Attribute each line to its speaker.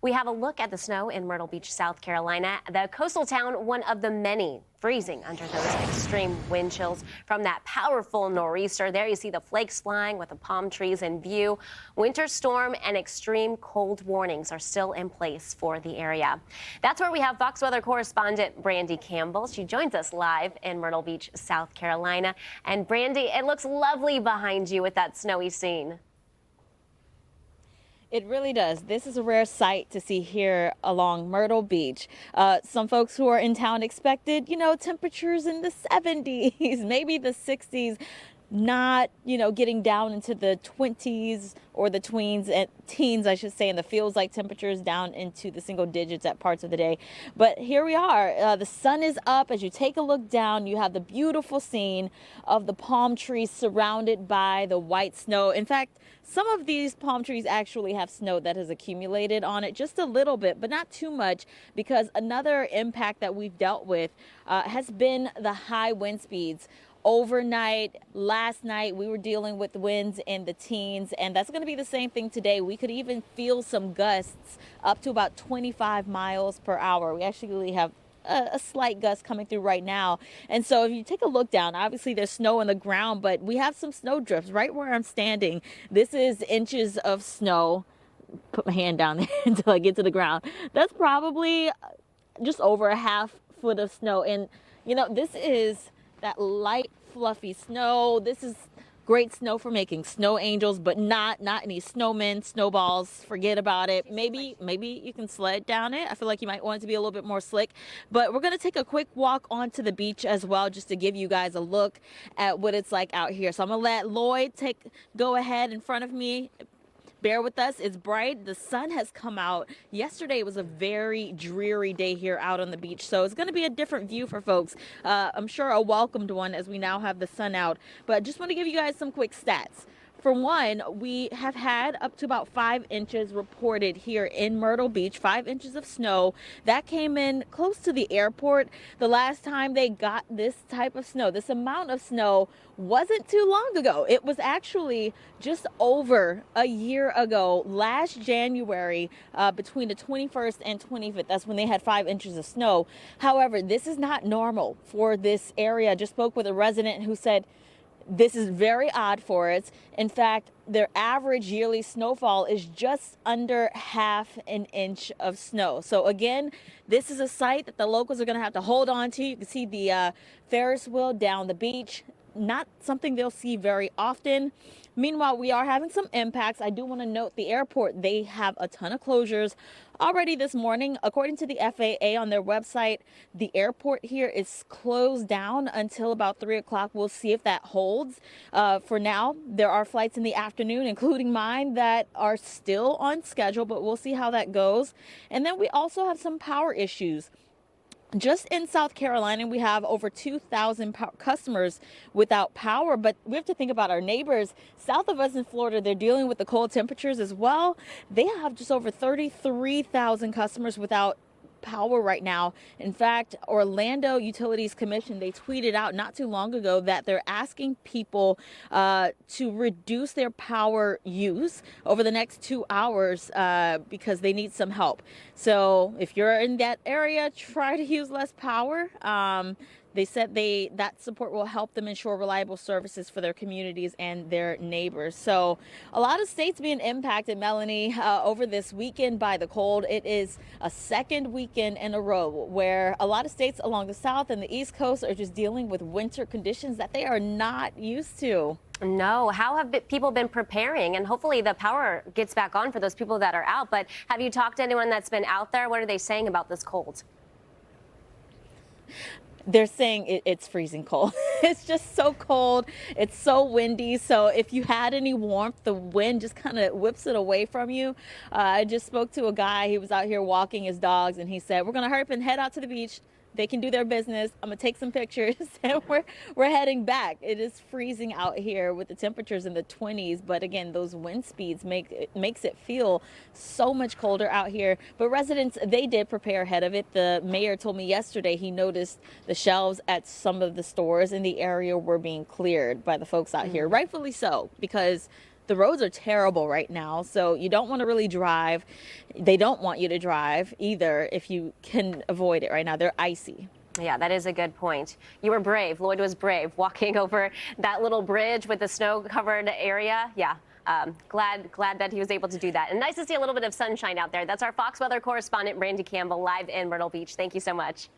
Speaker 1: We have a look at the snow in Myrtle Beach, South Carolina. The coastal town, one of the many freezing under those extreme wind chills from that powerful nor'easter. There you see the flakes flying with the palm trees in view. Winter storm and extreme cold warnings are still in place for the area. That's where we have Fox Weather Correspondent Brandy Campbell. She joins us live in Myrtle Beach, South Carolina. And Brandy, it looks lovely behind you with that snowy scene.
Speaker 2: It really does. This is a rare sight to see here along Myrtle Beach. Some folks who are in town expected, temperatures in the 70s, maybe the 60s, not, getting down into the 20s or the teens, I should say, and the feels like temperatures down into the single digits at parts of the day. But here we are. The sun is up. As you take a look down, you have the beautiful scene of the palm trees surrounded by the white snow. In fact, some of these palm trees actually have snow that has accumulated on it, just a little bit, but not too much, because another impact that we've dealt with has been the high wind speeds. Overnight, last night, we were dealing with winds in the teens, and that's going to be the same thing today. We could even feel some gusts up to about 25 miles per hour. We actually have a slight gust coming through right now. And so if you take a look down, obviously there's snow on the ground, but we have some snow drifts right where I'm standing. This is inches of snow. Put my hand down there until I get to the ground. That's probably just over a half foot of snow. And, this is that light, fluffy snow. This is great snow for making snow angels, but not any snowmen, snowballs. Forget about it. Maybe you can sled down it. I feel like you might want it to be a little bit more slick. But we're going to take a quick walk onto the beach as well, just to give you guys a look at what it's like out here. So I'm going to let Lloyd go ahead in front of me. Bear with us. It's bright. The sun has come out. Yesterday was a very dreary day here out on the beach, so it's going to be a different view for folks. I'm sure a welcomed one as we now have the sun out. But just want to give you guys some quick stats. For one, we have had up to about 5 inches reported here in Myrtle Beach, 5 inches of snow. That came in close to the airport. The last time they got this type of snow, this amount of snow, wasn't too long ago. It was actually just over a year ago, last January, between the 21st and 25th. That's when they had 5 inches of snow. However, this is not normal for this area. I just spoke with a resident who said, this is very odd for us. In fact, their average yearly snowfall is just under half an inch of snow. So again, this is a site that the locals are going to have to hold on to. You can see the Ferris wheel down the beach. Not something they'll see very often. Meanwhile, we are having some impacts. I do want to note the airport, they have a ton of closures already this morning. According to the FAA on their website, the airport here is closed down until about 3 o'clock. We'll see if that holds. For now, there are flights in the afternoon, including mine, that are still on schedule, but we'll see how that goes. And then we also have some power issues. Just in South Carolina, we have over 2,000 customers without power, but we have to think about our neighbors south of us in Florida. They're dealing with the cold temperatures as well. They have just over 33,000 customers without power right now. In fact, Orlando Utilities Commission, they tweeted out not too long ago that they're asking people to reduce their power use over the next 2 hours because they need some help. So if you're in that area, try to use less power. They said that support will help them ensure reliable services for their communities and their neighbors. So a lot of states being impacted, Melanie, over this weekend by the cold. It is a second weekend in a row where a lot of states along the South and the East Coast are just dealing with winter conditions that they are not used to.
Speaker 1: No. How have people been preparing? And hopefully the power gets back on for those people that are out. But have you talked to anyone that's been out there? What are they saying about this cold?
Speaker 2: They're saying it's freezing cold. It's just so cold. It's so windy. So if you had any warmth, the wind just kind of whips it away from you. I just spoke to a guy. He was out here walking his dogs, and he said, we're going to hurry up and head out to the beach. They can do their business. I'm going to take some pictures, and we're heading back. It is freezing out here with the temperatures in the 20s. But again, those wind speeds makes it feel so much colder out here. But residents, they did prepare ahead of it. The mayor told me yesterday he noticed the shelves at some of the stores in the area were being cleared by the folks out here. Rightfully so, because the roads are terrible right now, so you don't want to really drive. They don't want you to drive either if you can avoid it right now. They're icy.
Speaker 1: Yeah, that is a good point. You were brave. Lloyd was brave walking over that little bridge with the snow-covered area. Yeah, glad that he was able to do that. And nice to see a little bit of sunshine out there. That's our Fox weather correspondent, Brandy Campbell, live in Myrtle Beach. Thank you so much.